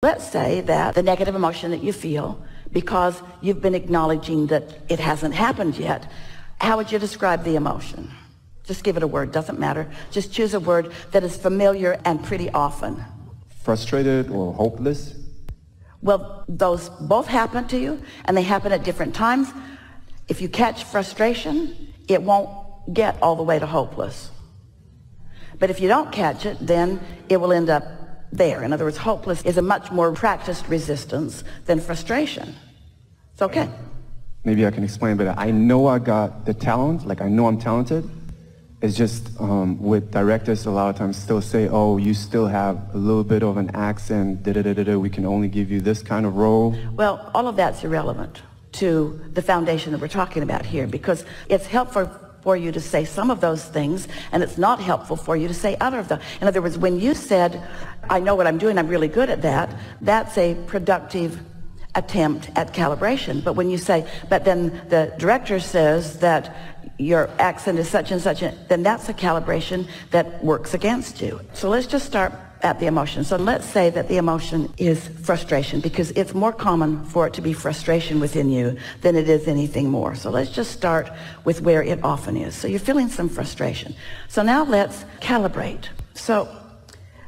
Let's say that the negative emotion that you feel, because you've been acknowledging that it hasn't happened yet, how would you describe the emotion? Just give it a word, doesn't matter. Just choose a word that is familiar and pretty often. Frustrated or hopeless? Well, those both happen to you, and they happen at different times. If you catch frustration, it won't get all the way to hopeless. But if you don't catch it, then it will end up there. In other words, hopeless is a much more practiced resistance than frustration. It's okay. Maybe I can explain better. I know I got the talent, like I know I'm talented. It's just with directors a lot of times still say, oh, you still have a little bit of an accent, we can only give you this kind of role. Well, all of that's irrelevant to the foundation that we're talking about here, because it's helpful for you to say some of those things, and it's not helpful for you to say other of them. In other words, when you said, I know what I'm doing, I'm really good at that, that's a productive attempt at calibration. But when you say, but then the director says that your accent is such and such, then that's a calibration that works against you. So let's just start at the emotion. So let's say that the emotion is frustration, because it's more common for it to be frustration within you than it is anything more. So let's just start with where it often is. So you're feeling some frustration. So now let's calibrate. So,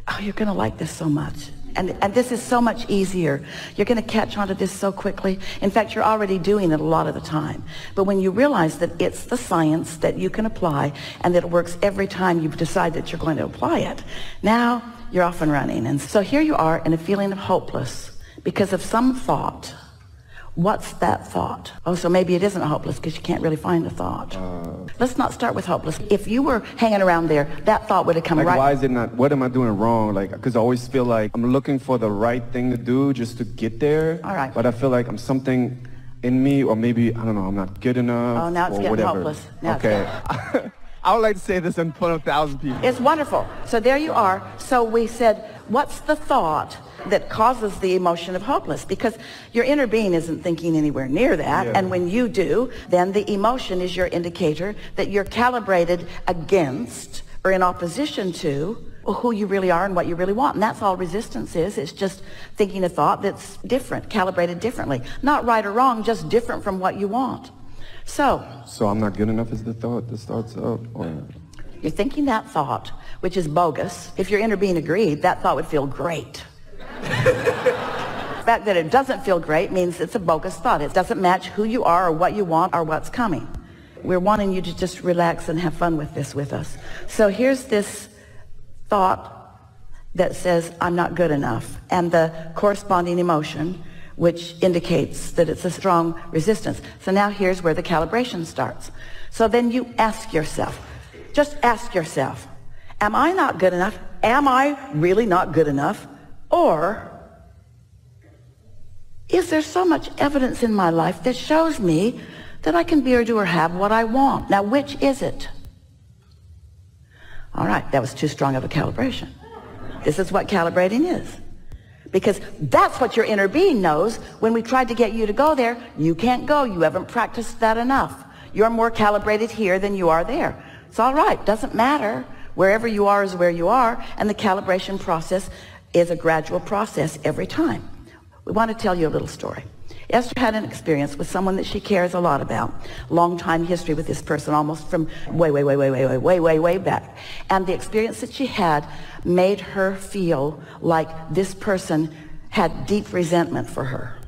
oh, you're going to like this so much. And this is so much easier. You're going to catch on to this so quickly. In fact, you're already doing it a lot of the time. But when you realize that it's the science that you can apply and that it works every time you decide that you're going to apply it, now you're off and running. And so here you are in a feeling of hopeless because of some thought. What's that thought? Oh, so maybe it isn't hopeless because you can't really find the thought. Let's not start with hopeless. If you were hanging around there, that thought would have come right. Why is it not, what am I doing wrong? Like, because I always feel like I'm looking for the right thing to do just to get there. All right. But I feel like I'm something in me, or maybe, I don't know, I'm not good enough. Oh, now it's getting whatever. hopeless. Now okay. I would like to say this in front of 1,000 people. It's wonderful. So there you are. So we said, what's the thought that causes the emotion of hopeless? Because your inner being isn't thinking anywhere near that. Yeah. And when you do, then the emotion is your indicator that you're calibrated against or in opposition to who you really are and what you really want. And that's all resistance is. It's just thinking a thought that's different, calibrated differently. Not right or wrong, just different from what you want. So I'm not good enough is the thought that starts up? Or? You're thinking that thought, which is bogus. If your inner being agreed, that thought would feel great. The fact that it doesn't feel great means it's a bogus thought. It doesn't match who you are or what you want or what's coming. We're wanting you to just relax and have fun with this with us. So here's this thought that says, I'm not good enough, and the corresponding emotion, which indicates that it's a strong resistance. So now here's where the calibration starts. So then you ask yourself, just ask yourself, am I not good enough? Am I really not good enough? Or is there so much evidence in my life that shows me that I can be or do or have what I want? Now, which is it? All right, that was too strong of a calibration. This is what calibrating is. Because that's what your inner being knows. When we tried to get you to go there, you can't go. You haven't practiced that enough. You're more calibrated here than you are there. It's all right. Doesn't matter. Wherever you are is where you are. And the calibration process is a gradual process every time. We want to tell you a little story. Esther had an experience with someone that she cares a lot about. Long time history with this person, almost from way back. And the experience that she had made her feel like this person had deep resentment for her.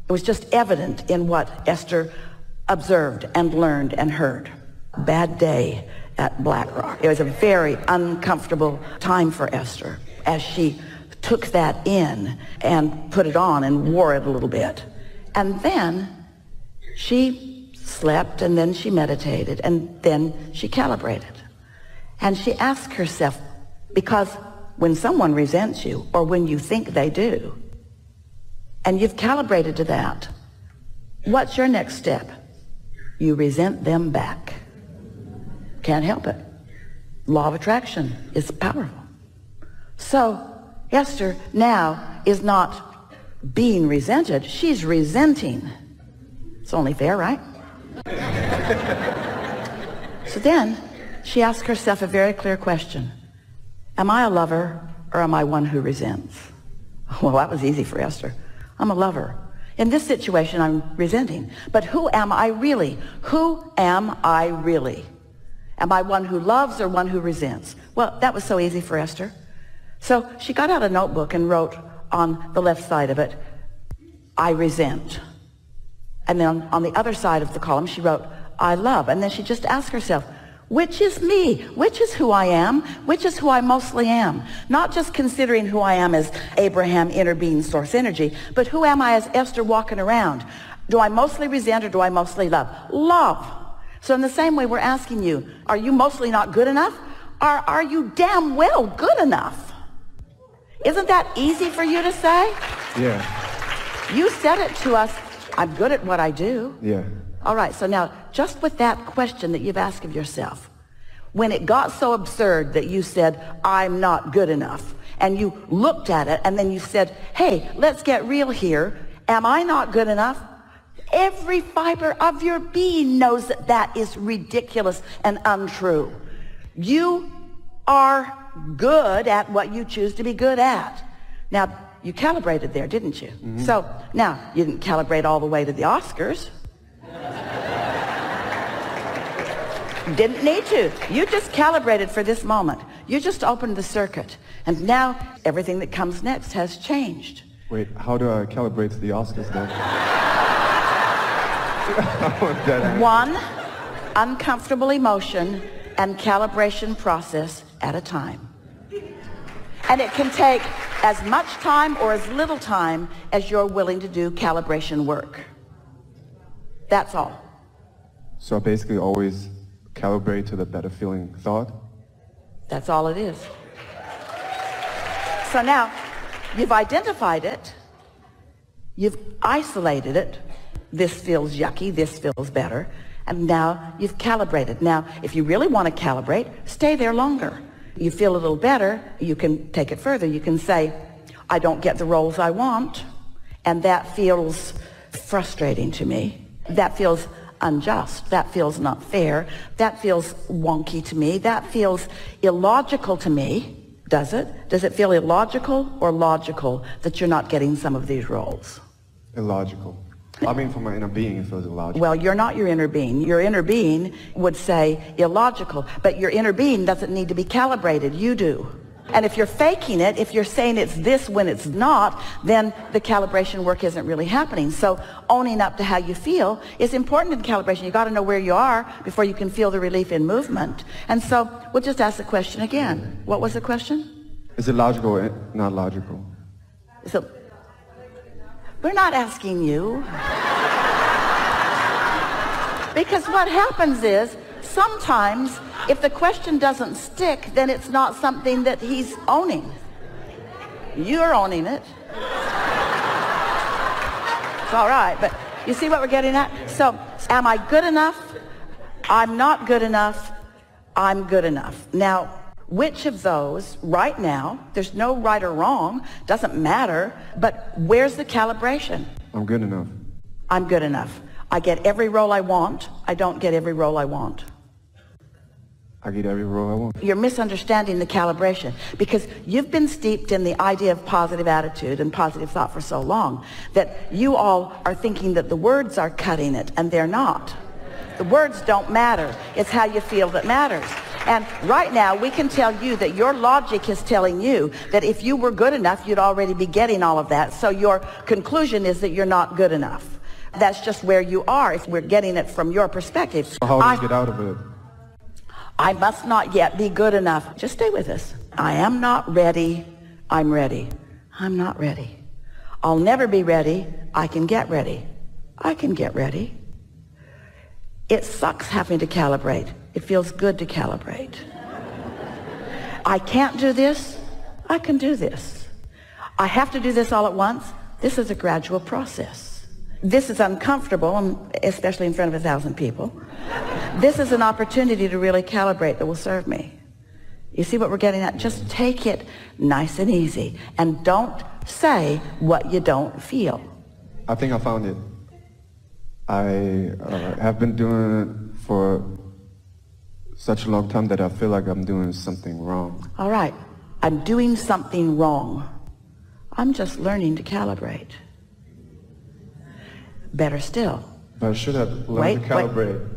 It was just evident in what Esther observed and learned and heard. Bad day at Black Rock. It was a very uncomfortable time for Esther as she took that in and put it on and wore it a little bit. And then she slept, and then she meditated, and then she calibrated. And she asked herself, because when someone resents you, or when you think they do, and you've calibrated to that, what's your next step? You resent them back. Can't help it. Law of attraction is powerful. So Esther now is not being resented, she's resenting. It's only fair, right? So then she asked herself a very clear question. Am I a lover, or am I one who resents? Well, that was easy for Esther. I'm a lover. In this situation, I'm resenting. But who am I really? Who am I really? Am I one who loves or one who resents? Well, that was so easy for Esther. So she got out a notebook and wrote on the left side of it, I resent. And then on the other side of the column, she wrote, I love. And then she just asked herself, which is me? Which is who I am? Which is who I mostly am? Not just considering who I am as Abraham, inner being, source energy, but who am I as Esther walking around? Do I mostly resent or do I mostly love? Love. So in the same way, we're asking you, are you mostly not good enough? Or are you damn well good enough? Isn't that easy for you to say? Yeah. You said it to us, I'm good at what I do. Yeah. All right, so now, just with that question that you've asked of yourself, when it got so absurd that you said, I'm not good enough, and you looked at it, and then you said, hey, let's get real here. Am I not good enough? Every fiber of your being knows that that is ridiculous and untrue. You are good at what you choose to be good at. Now, you calibrated there, didn't you? Mm-hmm. So, now, you didn't calibrate all the way to the Oscars. Didn't need to. You just calibrated for this moment. You just opened the circuit. And now everything that comes next has changed. Wait, how do I calibrate to the Oscars then? One uncomfortable emotion and calibration process at a time. And it can take as much time or as little time as you're willing to do calibration work. That's all. So I basically always calibrate to the better feeling thought? That's all it is. So now, you've identified it, you've isolated it, this feels yucky, this feels better, and now you've calibrated. Now, if you really want to calibrate, stay there longer. You feel a little better, you can take it further. You can say, I don't get the roles I want, and that feels frustrating to me. That feels unjust. That feels not fair. That feels wonky to me. That feels illogical to me. Does it? Does it feel illogical or logical that you're not getting some of these roles? Illogical. I mean, for my inner being, it feels illogical. Well, you're not your inner being. Your inner being would say illogical, but your inner being doesn't need to be calibrated. You do. And if you're faking it, if you're saying it's this when it's not, then the calibration work isn't really happening. So owning up to how you feel is important in calibration. You got to know where you are before you can feel the relief in movement. And so we'll just ask the question again. What was the question? Is it logical or not logical? So we're not asking you. Because what happens is sometimes if the question doesn't stick, then it's not something that he's owning. You're owning it. It's all right, but you see what we're getting at? So, am I good enough? I'm not good enough. I'm good enough. Now, which of those, right now, there's no right or wrong, doesn't matter, but where's the calibration? I'm good enough. I'm good enough. I get every role I want. I don't get every role I want. I get every role I want. You're misunderstanding the calibration because you've been steeped in the idea of positive attitude and positive thought for so long that you all are thinking that the words are cutting it, and they're not. The words don't matter. It's how you feel that matters. And right now, we can tell you that your logic is telling you that if you were good enough, you'd already be getting all of that. So your conclusion is that you're not good enough. That's just where you are if we're getting it from your perspective. So how do you get out of it? I must not yet be good enough. Just stay with us. I am not ready. I'm ready. I'm not ready. I'll never be ready. I can get ready. I can get ready. It sucks having to calibrate. It feels good to calibrate. I can't do this. I can do this. I have to do this all at once. This is a gradual process. This is uncomfortable, especially in front of 1,000 people. This is an opportunity to really calibrate that will serve me. You see what we're getting at? Just take it nice and easy. And don't say what you don't feel. I think I found it. I have been doing it for such a long time that I feel like I'm doing something wrong. All right. I'm doing something wrong. I'm just learning to calibrate. Better still. But I should have learned to calibrate.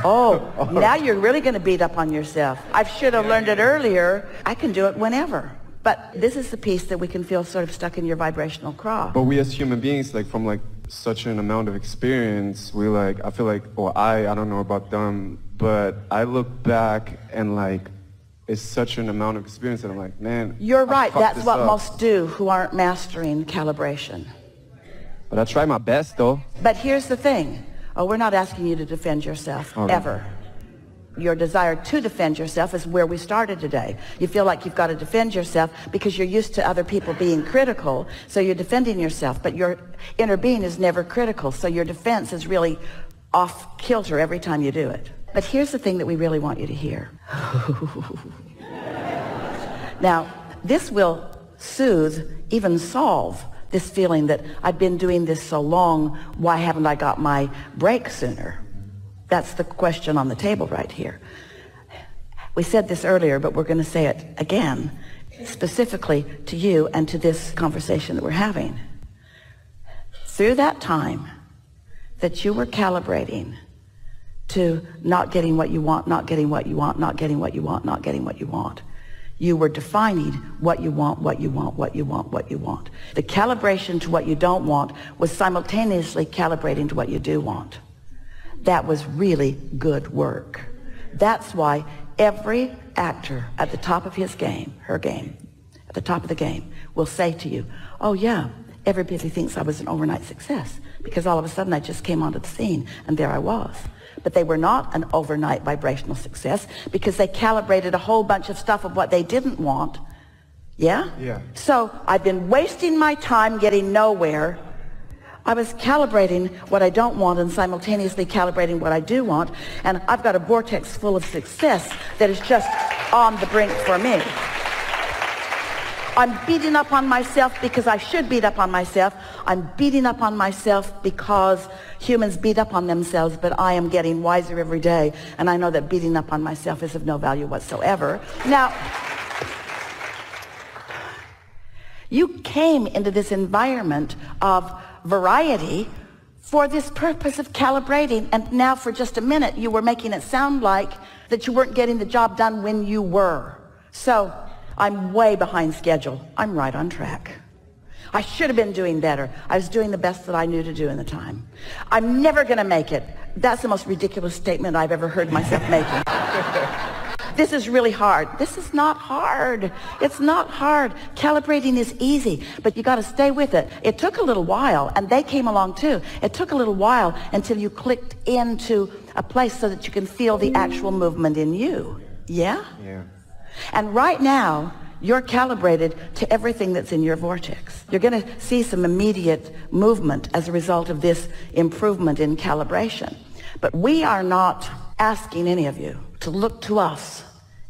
Oh, now you're really going to beat up on yourself. I should have learned it earlier. I can do it whenever. But this is the piece that we can feel sort of stuck in your vibrational craw. But we as human beings, like from like such an amount of experience, we like, I feel like, or I don't know about them, but I look back and like, it's such an amount of experience that I'm like, man, you're right. That's what up. Most do who aren't mastering calibration. But I try my best though. But here's the thing. Oh, we're not asking you to defend yourself, ever. Your desire to defend yourself is where we started today. You feel like you've got to defend yourself because you're used to other people being critical, so you're defending yourself, but your inner being is never critical, so your defense is really off kilter every time you do it. But here's the thing that we really want you to hear. Now, this will soothe, even solve this feeling that I've been doing this so long, why haven't I got my break sooner? That's the question on the table right here. We said this earlier, but we're going to say it again, specifically to you and to this conversation that we're having. Through that time that you were calibrating to not getting what you want, not getting what you want, not getting what you want, not getting what you want, you were defining what you want, what you want, what you want, what you want. The calibration to what you don't want was simultaneously calibrating to what you do want. That was really good work. That's why every actor at the top of his game, her game, at the top of the game, will say to you, oh yeah, everybody thinks I was an overnight success because all of a sudden I just came onto the scene and there I was. But they were not an overnight vibrational success because they calibrated a whole bunch of stuff of what they didn't want. Yeah? Yeah. So I've been wasting my time getting nowhere. I was calibrating what I don't want and simultaneously calibrating what I do want. And I've got a vortex full of success that is just on the brink for me. I'm beating up on myself because I should beat up on myself. I'm beating up on myself because humans beat up on themselves, but I am getting wiser every day. And I know that beating up on myself is of no value whatsoever. Now, you came into this environment of variety for this purpose of calibrating, and now for just a minute you were making it sound like that you weren't getting the job done when you were. So I'm way behind schedule. I'm right on track. I should have been doing better. I was doing the best that I knew to do in the time. I'm never going to make it. That's the most ridiculous statement I've ever heard myself making. This is really hard. This is not hard. It's not hard. Calibrating is easy, but you got to stay with it. It took a little while, and they came along too. It took a little while until you clicked into a place so that you can feel the actual movement in you. Yeah? Yeah. And right now, you're calibrated to everything that's in your vortex. You're going to see some immediate movement as a result of this improvement in calibration. But we are not asking any of you to look to us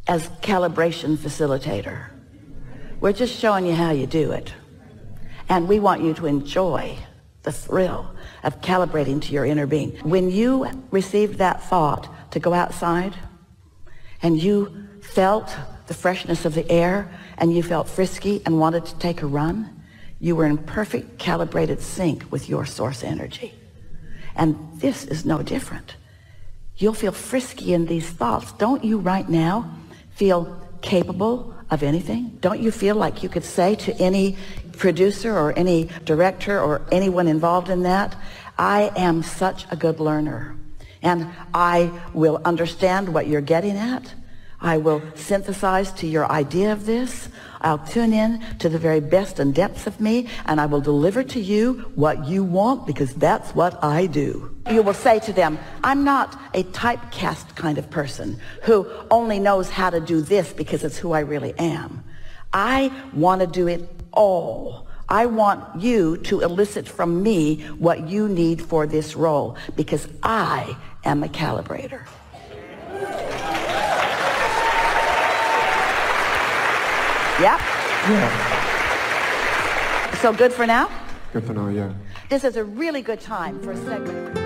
as calibration facilitator. We're just showing you how you do it. And we want you to enjoy the thrill of calibrating to your inner being. When you received that thought to go outside and you felt the freshness of the air and you felt frisky and wanted to take a run, you were in perfect calibrated sync with your source energy. And this is no different. You'll feel frisky in these thoughts. Don't you right now feel capable of anything? Don't you feel like you could say to any producer or any director or anyone involved in that, I am such a good learner and I will understand what you're getting at. I will synthesize to your idea of this. I'll tune in to the very best and depths of me, and I will deliver to you what you want because that's what I do. You will say to them, I'm not a typecast kind of person who only knows how to do this because it's who I really am. I want to do it all. I want you to elicit from me what you need for this role because I am a calibrator. Yep. Yeah. So good for now? Good for now, yeah. This is a really good time for a segment.